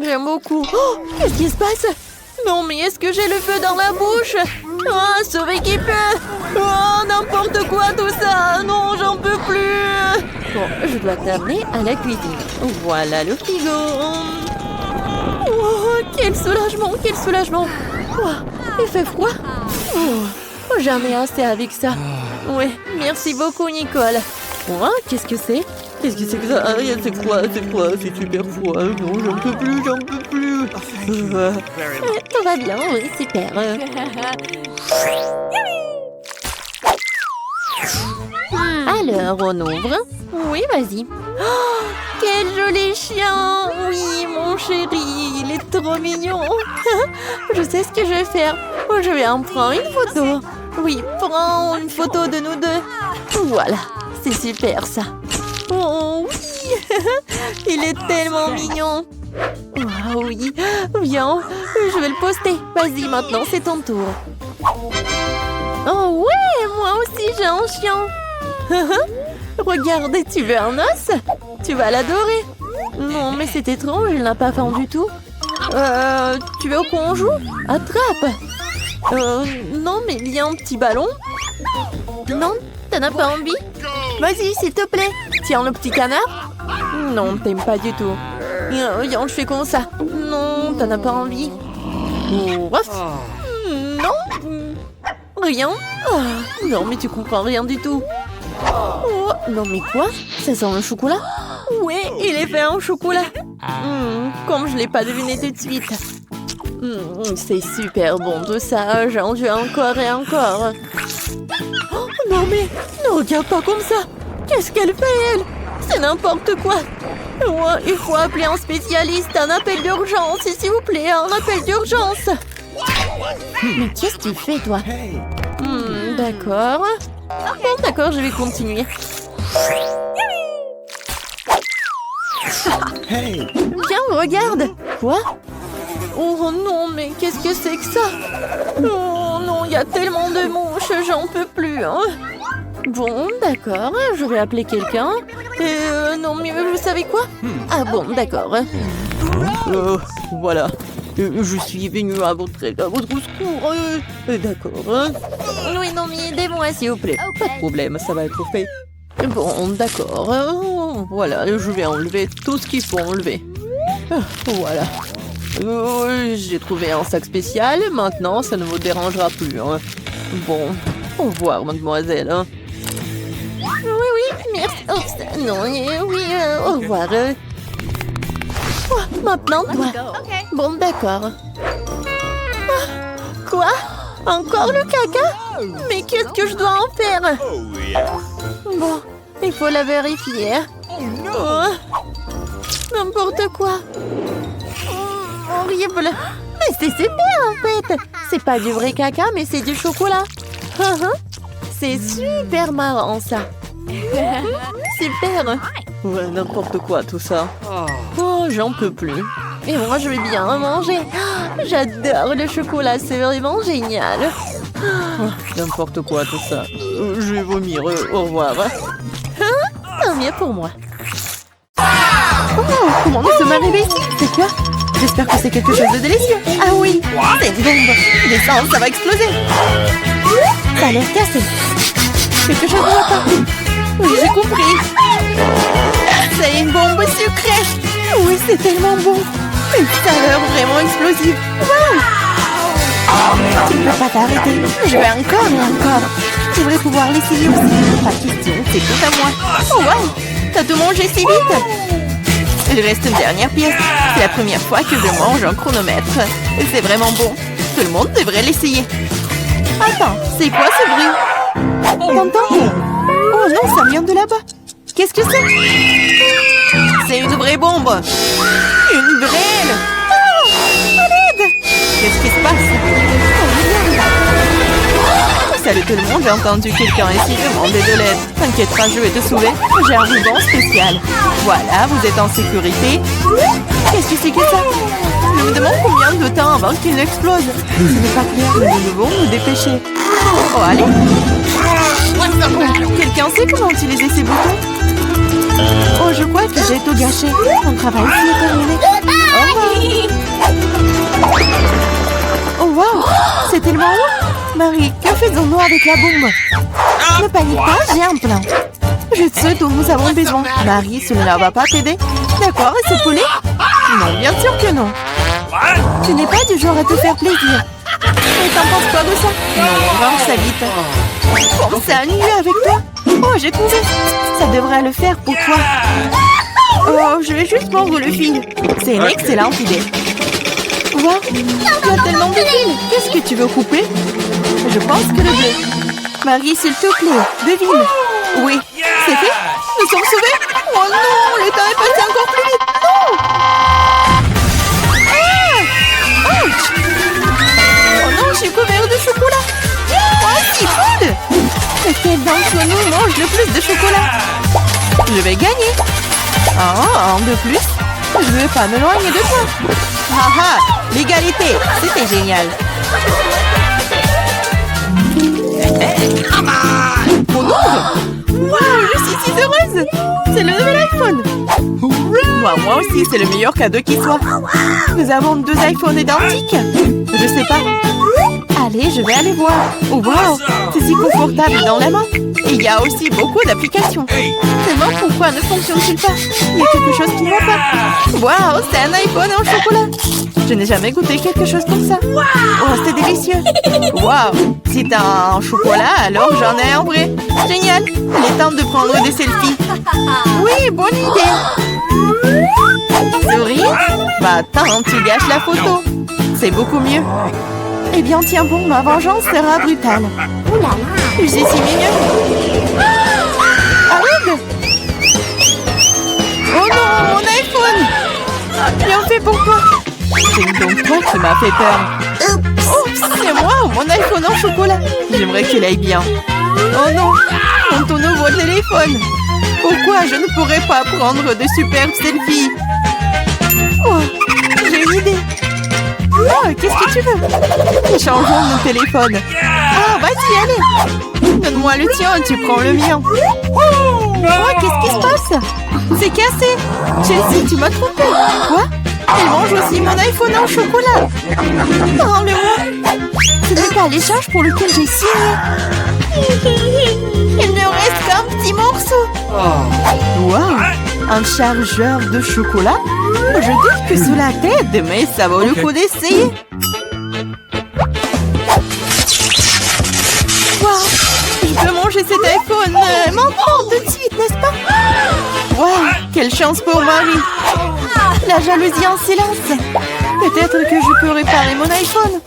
J'aime beaucoup. Oh, qu'est-ce qui se passe? Non, mais est-ce que j'ai le feu dans la bouche? Ah, sauver qui peut. Oh, n'importe quoi tout ça. Non, j'en peux plus. Bon, je dois t'amener à la cuisine. Voilà le frigo. Oh, quel soulagement, quel soulagement. Oh, il fait froid. Oh, j'en ai assez avec ça. Oui, merci beaucoup, Nicole. Oh, qu'est-ce que c'est? Qu'est-ce que c'est que ça? Ah, c'est froid, c'est super froid. Non, j'en peux plus, j'en peux plus. Tout va bien, oui, super. Alors, on ouvre. Oui, vas-y. Oh, quel joli chien! Oui, mon chéri, il est trop mignon. Je sais ce que je vais faire. Oh, je vais en prendre une photo. Oui, prends une photo de nous deux. Voilà, c'est super ça. Oh oui, il est tellement mignon. Oh oui, viens, je vais le poster. Vas-y, maintenant c'est ton tour. Oh ouais, moi aussi j'ai un chien. Regarde, tu veux un os? Tu vas l'adorer. Non, mais c'est étrange, il n'a pas faim du tout. Tu veux qu'on joue? Attrape. Non, mais il y a un petit ballon. Non, t'en as pas envie? Vas-y, s'il te plaît. Tiens, le petit canard. Non, t'aimes pas du tout. Viens, je fais comme ça. Non, t'en as pas envie. Non. Rien. Oh, non, mais tu comprends rien du tout. Oh, non, mais quoi? Ça sent le chocolat? Oui, il est fait en chocolat. Comme je l'ai pas deviné tout de suite. C'est super bon tout ça. J'en veux encore et encore. Oh, non, mais ne regarde pas comme ça. Qu'est-ce qu'elle fait, elle? C'est n'importe quoi. Oh, il faut appeler un spécialiste, un appel d'urgence, s'il vous plaît, un appel d'urgence. Mais qu'est-ce que tu fais, toi? D'accord. Bon, d'accord, je vais continuer. Tiens, regarde. Quoi? Oh non, mais qu'est-ce que c'est que ça? Oh non, il y a tellement de mouches, j'en peux plus. Hein. Bon, d'accord, je vais appeler quelqu'un. Non, mais vous savez quoi? Ah bon, d'accord. Voilà. Je suis venue à votre secours. D'accord. Oui, non, mais aidez-moi, s'il vous plaît. Pas de problème, ça va être fait. Bon, d'accord. Voilà, je vais enlever tout ce qu'il faut enlever. Voilà. J'ai trouvé un sac spécial. Maintenant, ça ne vous dérangera plus. Hein. Bon, au revoir, mademoiselle. Hein. Oui, merci. Oh, non, oui, au revoir. Oh, maintenant, toi. Bon, d'accord. Quoi? Encore le caca? Mais qu'est-ce que je dois en faire? Bon, il faut la vérifier. Oh, n'importe quoi. Horrible. Mais c'est super en fait. C'est pas du vrai caca, mais c'est du chocolat. C'est super marrant ça. Super. Ouais, n'importe quoi tout ça. Oh, j'en peux plus. Et moi, je vais bien manger. J'adore le chocolat, c'est vraiment génial. N'importe quoi tout ça. Je vais vomir. Au revoir. Tant mieux pour moi. Oh, comment nous sommes arrivés ici? C'est quoi? J'espère que c'est quelque chose de délicieux. Ah oui, c'est une bombe. Descends, ça va exploser. Ça a l'air cassé. Quelque chose ne va pas. Oui, j'ai compris. C'est une bombe sucrée. Oui, c'est tellement bon. Une saveur vraiment explosive. Wow. Tu ne peux pas t'arrêter. Je vais encore et encore. Tu devrais pouvoir l'essayer aussi. Pas question, c'est tout à moi. Oh wow, t'as tout mangé si vite. Il reste une dernière pièce. C'est la première fois que je mange un chronomètre. C'est vraiment bon. Tout le monde devrait l'essayer. Attends, c'est quoi ce bruit? T'entends? Oh non, ça vient de là-bas. Qu'est-ce que c'est? C'est une vraie bombe. Une vraie. Oh, à l'aide. Qu'est-ce qui se passe? Salut tout le monde, j'ai entendu quelqu'un ici demander de l'aide. T'inquiète pas, je vais te sauver. J'ai un ruban spécial. Voilà, vous êtes en sécurité. Qu'est-ce que c'est que ça? Je me demande combien de temps avant qu'il n'explose. Ce n'est pas clair, mais nous devons nous dépêcher. Oh, allez. Quelqu'un sait comment utiliser ces boutons? Oh, je crois que j'ai tout gâché. Mon travail ici est terminé. Oh, wow! C'est tellement haut! Marie, que faisons-nous avec la bombe? Ne panique pas, j'ai un plan. Je sais dont nous avons besoin. Marie, cela ne va pas t'aider? D'accord, et ce poulet? Non, bien sûr que non. Tu n'es pas du genre à te faire plaisir. Mais t'en penses quoi de ça? Non, range ça vite. Comme ça, ennuyeux avec toi? Oh, j'ai trouvé. Ça devrait le faire pour toi. Oh, je vais juste mordre le fil. C'est une excellente idée. Wow, tu as tellement de fils. Qu'est-ce que tu veux couper? Je pense que le bleu. Marie, s'il te plaît, devine. Oui, c'est fait. Nous sommes sauvés. Oh non, le temps est passé encore plus vite. Non! Ah! Ouch! Oh non, j'ai couvert de chocolat. Oh, si cool! Lequel d'entre nous mange le plus de chocolat? Je vais gagner. Ah, un de plus. Je ne veux pas m'éloigner de toi. Ah ah, l'égalité, c'était génial. Oh non! Wow, je suis si heureuse! C'est le nouvel iPhone! Moi aussi, c'est le meilleur cadeau qui soit. Nous avons 2 iPhones identiques. Je sais pas. Allez, je vais aller voir. Oh wow, c'est si confortable dans la main. Et il y a aussi beaucoup d'applications. Seulement, pourquoi ne fonctionne-t-il pas? Il y a quelque chose qui ne va pas. Wow, c'est un iPhone en chocolat. Je n'ai jamais goûté quelque chose comme ça. Oh, c'est délicieux. Wow, si t'as un chocolat, alors j'en ai un vrai. Génial. Il est temps de prendre des selfies. Oui, bonne idée. Souris? Bah attends, tu gâches la photo. C'est beaucoup mieux. Eh bien, tiens bon, ma vengeance sera brutale. Ouh là là. C'est si mignon. Arrête! Oh non, mon iPhone! Bien fait pour toi. C'est donc toi qui m'as fait peur. Oups, c'est moi ou mon iPhone en chocolat? J'aimerais qu'il aille bien. Oh non, mon nouveau téléphone. Pourquoi je ne pourrais pas prendre de superbes selfies? Oh, j'ai une idée. Oh, qu'est-ce que tu veux? Échangeons nos téléphones. Ah, vas-y, allez. Donne-moi le tien, tu prends le mien. Oh, qu'est-ce qui se passe? C'est cassé. Chelsea, tu m'as trompé. Quoi? Elle mange aussi mon iPhone en chocolat. Rends-le-moi. Ce n'est pas l'échange pour lequel j'ai signé. Il ne reste qu'un petit morceau. Wow, un chargeur de chocolat? Je doute que cela t'aide, mais ça vaut le coup d'essayer. Wow, je peux manger cet iPhone maintenant tout de suite, n'est-ce pas? Wow, quelle chance pour Marie. La jalousie en silence. Peut-être que je peux réparer mon iPhone.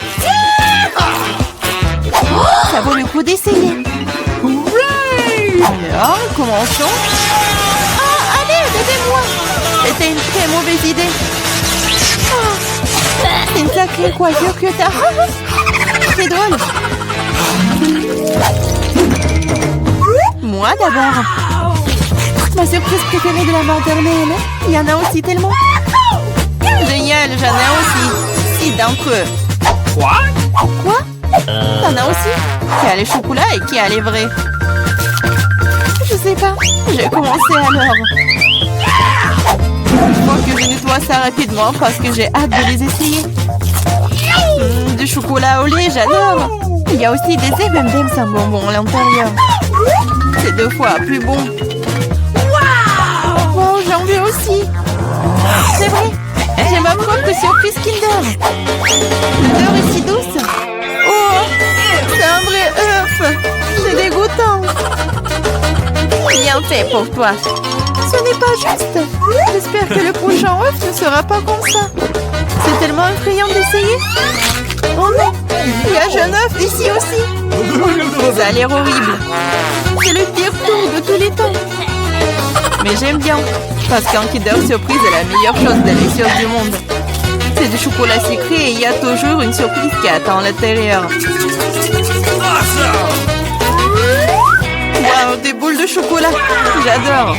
Ça vaut le coup d'essayer. Alors, commençons. Ah, allez, aidez-moi. C'était une très mauvaise idée. Oh, c'est une sacrée coiffure que t'as. C'est drôle. Moi d'abord. Ma surprise préférée de la maternelle. Il y en a aussi tellement. Génial, j'en ai aussi. 6 d'entre eux. Quoi? T'en as aussi? Qui a les chocolats et qui a les vrais? Je sais pas. J'ai commencé alors. Je crois que je nettoie ça rapidement parce que j'ai hâte de les essayer. Du chocolat au lait, j'adore. Il y a aussi des M&M's sans bonbons à l'intérieur. C'est 2 fois plus bon. Wow, j'en veux aussi. C'est vrai. J'ai ma propre surprise Kinder. L'odeur est si douce. Oh, c'est un vrai œuf. C'est dégoûtant. Bien fait pour toi. Ce n'est pas juste. J'espère que le prochain œuf ne sera pas comme ça. C'est tellement effrayant d'essayer. Oh non, il y a jeune œuf ici aussi. Ça a l'air horrible. C'est le pire tour de tous les temps. Mais j'aime bien, parce qu'un Kinder Surprise est la meilleure chose délicieuse du monde. C'est du chocolat sucré et il y a toujours une surprise qui attend à l'intérieur. Wow, des boules de chocolat. J'adore.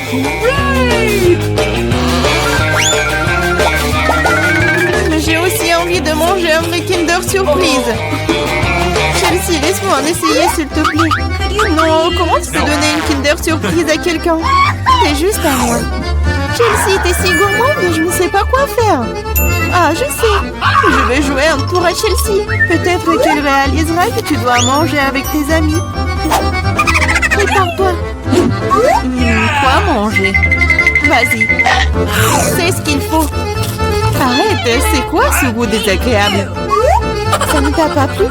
Mais j'ai aussi envie de manger un vrai Kinder Surprise. Merci, laisse-moi en essayer, s'il te plaît. Non, comment tu peux donner une Kinder Surprise à quelqu'un? C'est juste à moi. Chelsea, t'es si gourmande, je ne sais pas quoi faire. Ah, je sais. Je vais jouer un tour à Chelsea. Peut-être qu'elle réalisera que tu dois manger avec tes amis. Prépare-toi. Quoi manger? Vas-y. C'est ce qu'il faut. Arrête, c'est quoi ce goût désagréable? Ça ne t'a pas plu?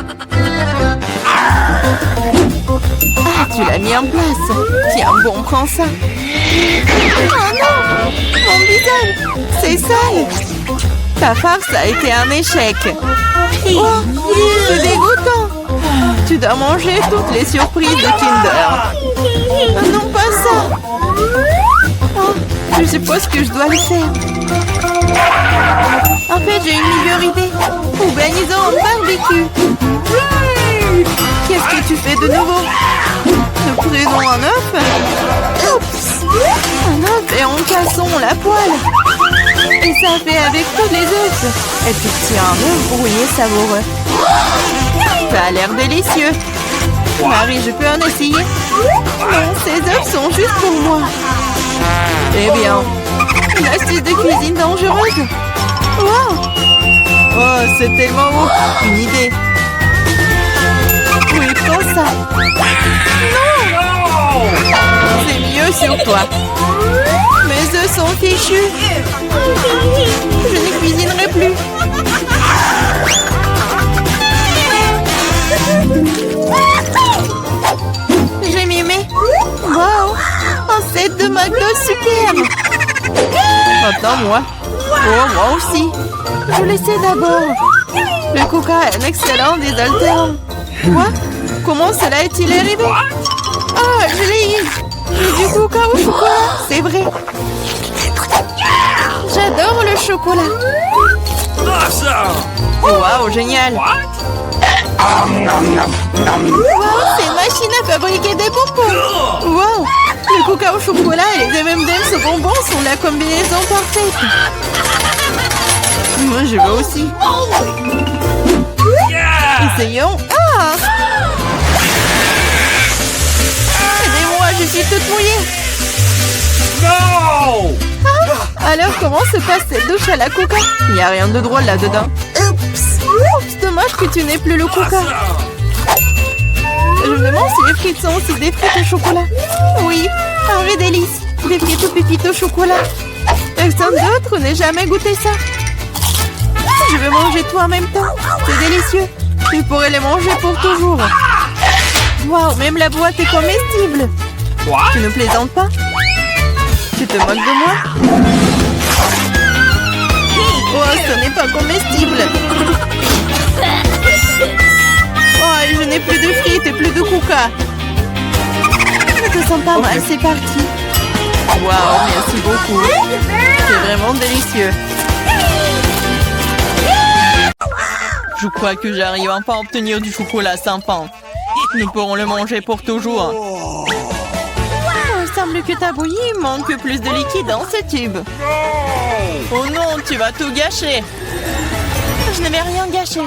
Ah, tu l'as mis en place. Tiens, bon, prends ça. Oh non! Mon visage! C'est sale! Ta farce a été un échec. Oh, c'est dégoûtant! Tu dois manger toutes les surprises de Kinder. Oh, non, pas ça! Oh, je suppose que je dois le faire. En fait, j'ai une meilleure idée. Organisons un barbecue. Qu'est-ce que tu fais de nouveau? Nous prenons un œuf. Oups! Un œuf et en cassons la poêle. Et ça fait avec tous les œufs. Et puis tiens, un œuf brouillé savoureux. Ça a l'air délicieux. Marie, je peux en essayer? Non, ces œufs sont juste pour moi. Eh bien, une astuce de cuisine dangereuse. Wow! Oh, c'est tellement beau. Une idée. Oui, prends ça. Non! C'est mieux sur toi. Mes œufs sont fichus. Je ne cuisinerai plus. J'ai mimé. Wow! Un set de McDo superbe. Maintenant, moi. Oh, moi aussi. Je le sais d'abord. Le coca est un excellent désaltérant. Quoi? Comment cela est-il arrivé? Ah, je l'ai eu. Du coca au chocolat, c'est vrai. J'adore le chocolat. Waouh, génial. Waouh, c'est une machine à fabriquer des bonbons. Waouh, le coca au chocolat et les M&M's au bonbons sont la combinaison parfaite. Moi, je veux aussi. Essayons. Ah! Aidez-moi, je suis toute mouillée. No! Ah, alors, comment se passe cette douche à la coca? Il n'y a rien de drôle là-dedans. Oups, dommage que tu n'aies plus le coca. Je me demande si les frites sont aussi des frites au chocolat. Oui, un vrai délice. Des frites aux pépites au chocolat. Personne d'autre n'ait jamais goûté ça. Je vais manger tout en même temps. C'est délicieux. Tu pourrais les manger pour toujours. Waouh, même la boîte est comestible. Tu ne plaisantes pas? Tu te moques de moi? Oh, ce n'est pas comestible. Oh, je n'ai plus de frites et plus de coca. Ça te sent pas mal, c'est parti. Waouh, merci beaucoup. C'est vraiment délicieux. Je crois que j'arrive enfin à obtenir du chocolat sympa. Nous pourrons le manger pour toujours. Il semble que ta bouillie manque plus de liquide dans ce tube. Oh non, tu vas tout gâcher. Je ne vais rien gâcher.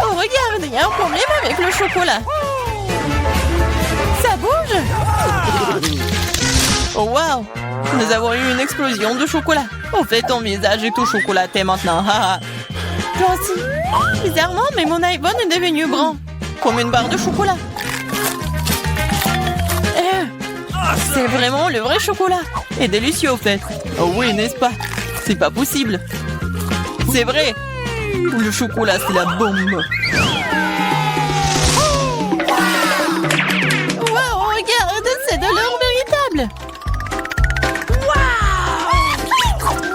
Oh, regarde, il y a un problème avec le chocolat. Ça bouge. Oh, wow. Nous avons eu une explosion de chocolat. Au fait, ton visage est tout chocolaté maintenant. Toi aussi. Bizarrement, mais mon iPhone est devenu brun. Comme une barre de chocolat. C'est vraiment le vrai chocolat. Et délicieux, au fait. Oh oui, n'est-ce pas? C'est pas possible. C'est vrai. Le chocolat, c'est la bombe. Wow, regarde, c'est de l'or véritable.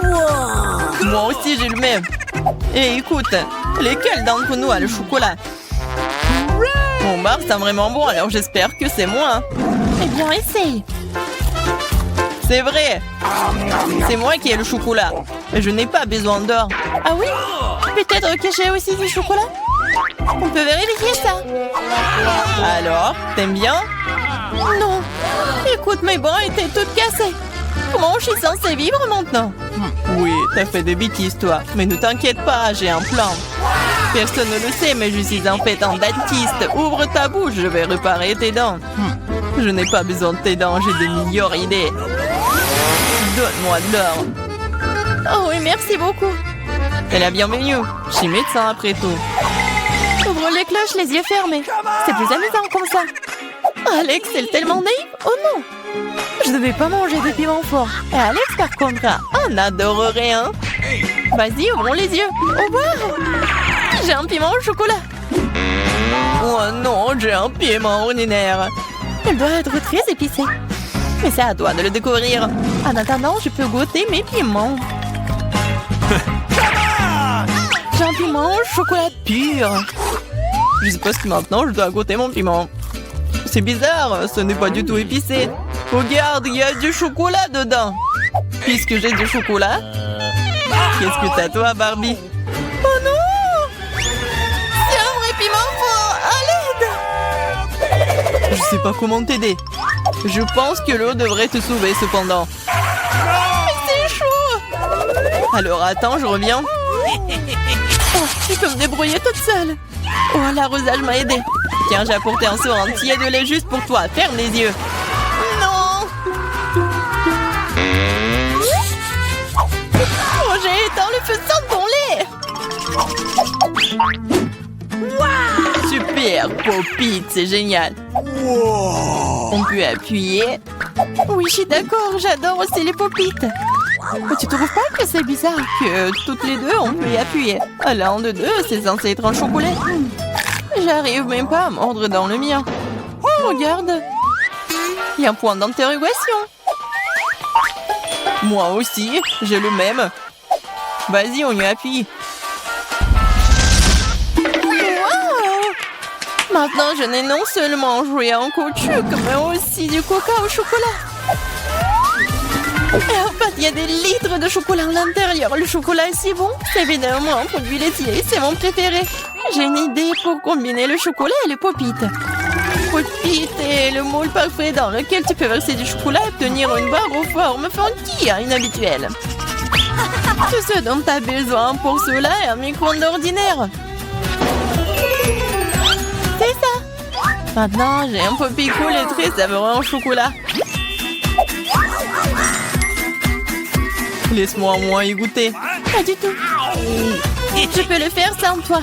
Wow. Moi aussi, j'ai le même. Et écoute, lesquels d'entre nous a le chocolat? Mon bar, c'est vraiment bon, alors j'espère que c'est moi. Eh bien, essaye. C'est vrai. C'est moi qui ai le chocolat. Et je n'ai pas besoin d'or. Ah oui? Peut-être que j'ai aussi du chocolat? On peut vérifier ça. Alors, t'aimes bien? Non. Écoute, mes bras étaient toutes cassées. Comment je suis censée vivre maintenant? Oui, t'as fait des bêtises, toi. Mais ne t'inquiète pas, j'ai un plan. Personne ne le sait, mais je suis en fait un dentiste. Ouvre ta bouche, je vais réparer tes dents. Je n'ai pas besoin de tes dents, j'ai de meilleures idées. Donne-moi de l'or. Oh oui, merci beaucoup. C'est la bienvenue. Je suis médecin après tout. Ouvre les cloches, les yeux fermés. C'est plus amusant comme ça. Alex, c'est tellement naïf. Oh non. Je ne vais pas manger des piments forts. Et Alex, par contre, on adorerait, hein. Vas-y, ouvrons les yeux. Oh, wow. J'ai un piment au chocolat. Oh non, j'ai un piment ordinaire. Elle doit être très épicée. Mais c'est à toi de le découvrir. En attendant, je peux goûter mes piments. J'ai un piment au chocolat pur. Je suppose que maintenant, je dois goûter mon piment. C'est bizarre, ce n'est pas du tout épicé. Regarde, il y a du chocolat dedans. Puisque j'ai du chocolat, qu'est-ce que t'as toi, Barbie? Oh non! C'est un vrai piment fort! À l'aide! Je sais pas comment t'aider. Je pense que l'eau devrait te sauver cependant. Mais c'est chaud! Alors attends, je reviens. Oh, je peux me débrouiller toute seule. Oh, l'arrosage m'a aidé. Tiens, j'ai apporté un seau entier de lait juste pour toi. Ferme les yeux. Non! Oh, j'ai éteint le feu sans ton lait. Wow! Super, Pop-It, c'est génial. Wow. On peut appuyer. Oui, je suis d'accord, j'adore aussi les Pop-It. Mais tu trouves pas que c'est bizarre que toutes les deux, on peut y appuyer? L'un de deux, c'est censé être un chocolat. J'arrive même pas à mordre dans le mien. Oh, regarde. Il y a un point d'interrogation. Moi aussi, j'ai le même. Vas-y, on y appuie. Wow! Maintenant, je n'ai non seulement joué en caoutchouc, mais aussi du coca au chocolat. Et en fait, il y a des litres de chocolat à l'intérieur. Le chocolat est si bon. C'est évidemment un produit laitier. C'est mon préféré. J'ai une idée pour combiner le chocolat et le Pop-It. Pop-It est le moule parfait dans lequel tu peux verser du chocolat et obtenir une barre aux formes funky, inhabituelles. Tout ce dont tu as besoin pour cela est un micro-ondes ordinaire. C'est ça. Maintenant, j'ai un Pop-It cool et très savoureux en chocolat. Laisse-moi au moins y goûter. Pas du tout. Je peux le faire sans toi.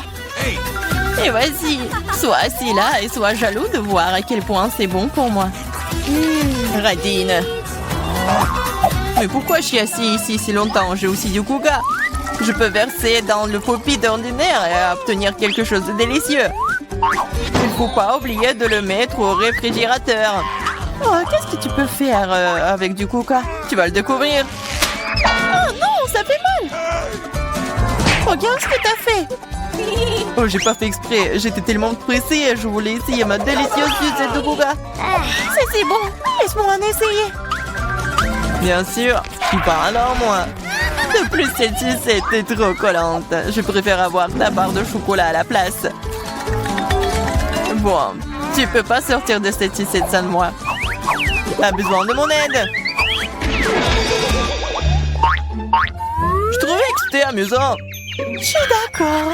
Et vas-y, sois assis là et sois jaloux de voir à quel point c'est bon pour moi. Radine. Mais pourquoi je suis assis ici si longtemps? J'ai aussi du coca. Je peux verser dans le Pop-It ordinaire et obtenir quelque chose de délicieux. Il ne faut pas oublier de le mettre au réfrigérateur. Oh, qu'est-ce que tu peux faire avec du coca? Tu vas le découvrir. Oh non, ça fait mal. Regarde ce que t'as fait. Oh, j'ai pas fait exprès. J'étais tellement pressée. Je voulais essayer ma délicieuse sucette de coca. C'est si bon. Laisse-moi en essayer. Bien sûr, je suis pas alors moi. De plus, cette sucette est trop collante. Je préfère avoir ta barre de chocolat à la place. Bon, tu peux pas sortir de cette sucette sans moi. T'as besoin de mon aide. Je trouvais que c'était amusant. Je suis d'accord.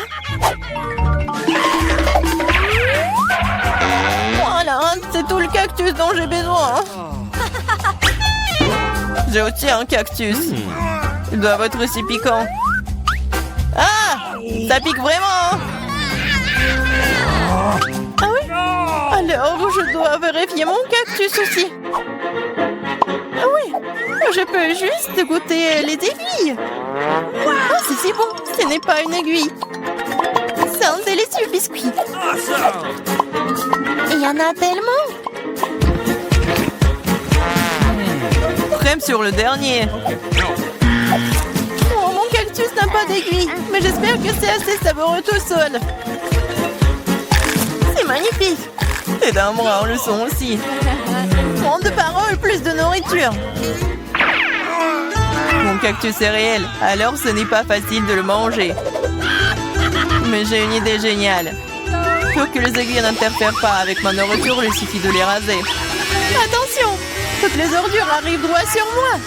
Voilà, c'est tout le cactus dont j'ai besoin. J'ai aussi un cactus. Il doit être aussi piquant. Ah! Ça pique vraiment! Ah oui? Alors, je dois vérifier mon cactus aussi. Ah oui, je peux juste goûter les aiguilles. Oh, c'est si bon, ce n'est pas une aiguille. C'est un délicieux biscuit. Il y en a tellement. Crème sur le dernier. Oh, mon cactus n'a pas d'aiguille, mais j'espère que c'est assez savoureux tout seul. C'est magnifique. Et d'un bras, le son aussi. Moins de paroles, plus de nourriture. Mon cactus est réel, alors ce n'est pas facile de le manger. Mais j'ai une idée géniale. Pour que les aiguilles n'interfèrent pas avec ma nourriture, il suffit de les raser. Attention! Toutes les ordures arrivent droit sur moi.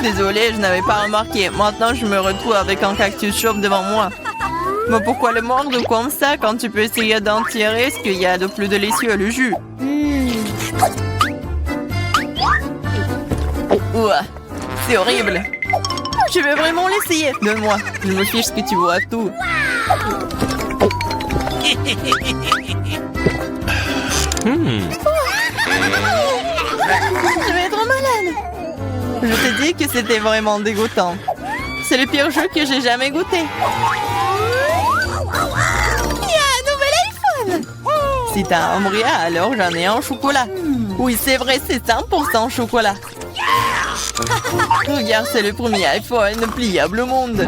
Désolée, je n'avais pas remarqué. Maintenant, je me retrouve avec un cactus chauve devant moi. Mais pourquoi le mordre comme ça quand tu peux essayer d'en tirer ce qu'il y a de plus délicieux, le jus? Ouah, c'est horrible. Je veux vraiment l'essayer. Donne-moi. Je me fiche ce que tu vois tout. Je vais être malade. Je te dis que c'était vraiment dégoûtant. C'est le pire jeu que j'ai jamais goûté. Il y a un nouvel iPhone. Si t'as un bria, alors j'en ai un au chocolat. Oui, c'est vrai, c'est 100% chocolat. Regarde, c'est le premier iPhone pliable au monde.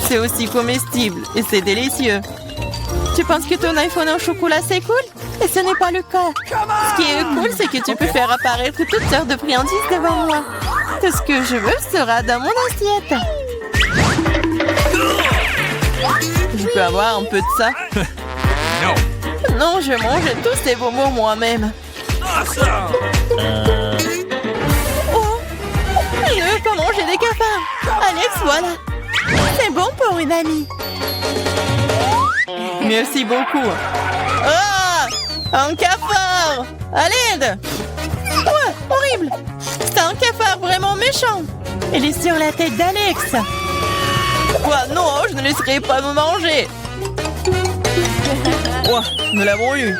C'est aussi comestible et c'est délicieux. Tu penses que ton iPhone en chocolat, c'est cool? Et ce n'est pas le cas. Ce qui est cool, c'est que tu peux faire apparaître toutes sortes de friandises devant moi. Tout ce que je veux sera dans mon assiette. Je peux avoir un peu de ça? Non, je mange tous ces bonbons moi-même. Oh, il ne veut pas manger des cafards. Alex, voilà. C'est bon pour une amie. Merci beaucoup. Ah! Un cafard! À l'aide! Ouais, horrible! C'est un cafard vraiment méchant! Il est sur la tête d'Alex! Ouais, non, je ne laisserai pas me manger! Ouais, nous l'avons eu!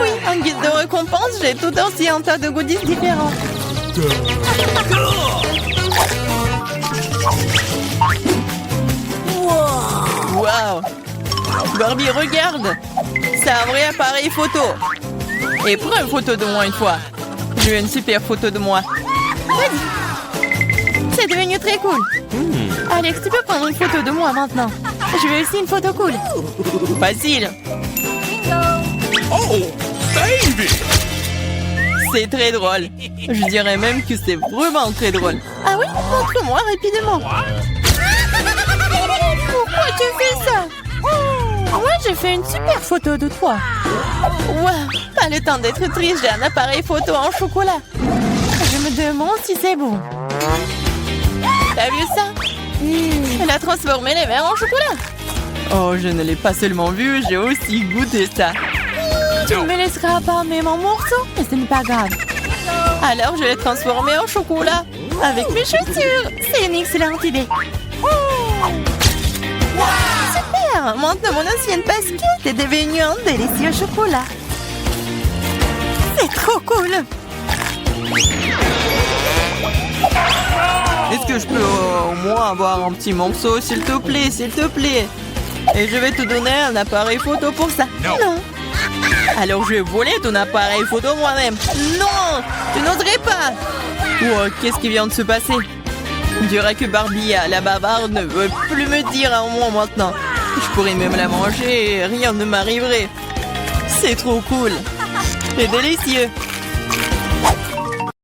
Oui, en guise de récompense, j'ai tout aussi un tas de goodies différents. Wow! Barbie, regarde! C'est un vrai appareil photo! Et prends une photo de moi une fois! Je veux une super photo de moi! Vas-y! C'est devenu très cool! Alex, tu peux prendre une photo de moi maintenant? Je veux aussi une photo cool! Facile! Oh, baby! C'est très drôle! Je dirais même que c'est vraiment très drôle! Ah oui? Montre-moi rapidement! Pourquoi tu fais ça? Moi, j'ai fait une super photo de toi. Wow, pas le temps d'être triste, j'ai un appareil photo en chocolat. Je me demande si c'est bon. T'as vu ça? Elle a transformé les verres en chocolat. Oh, je ne l'ai pas seulement vu, j'ai aussi goûté ça. Tu ne me laisseras pas même en morceaux, mais ce n'est pas grave. Alors, je l'ai transformé en chocolat avec mes chaussures. C'est une excellente idée. Super! Maintenant, mon ancienne basket est devenue un délicieux chocolat. C'est trop cool! Est-ce que je peux au moins avoir un petit morceau, s'il te plaît, s'il te plaît? Et je vais te donner un appareil photo pour ça. Non! Alors je vais voler ton appareil photo moi-même. Non! Tu n'oserais pas! Wow, qu'est-ce qui vient de se passer? On dirait que Barbie, la bavarde, ne veut plus me dire un mot maintenant. Je pourrais même la manger et rien ne m'arriverait. C'est trop cool. C'est délicieux.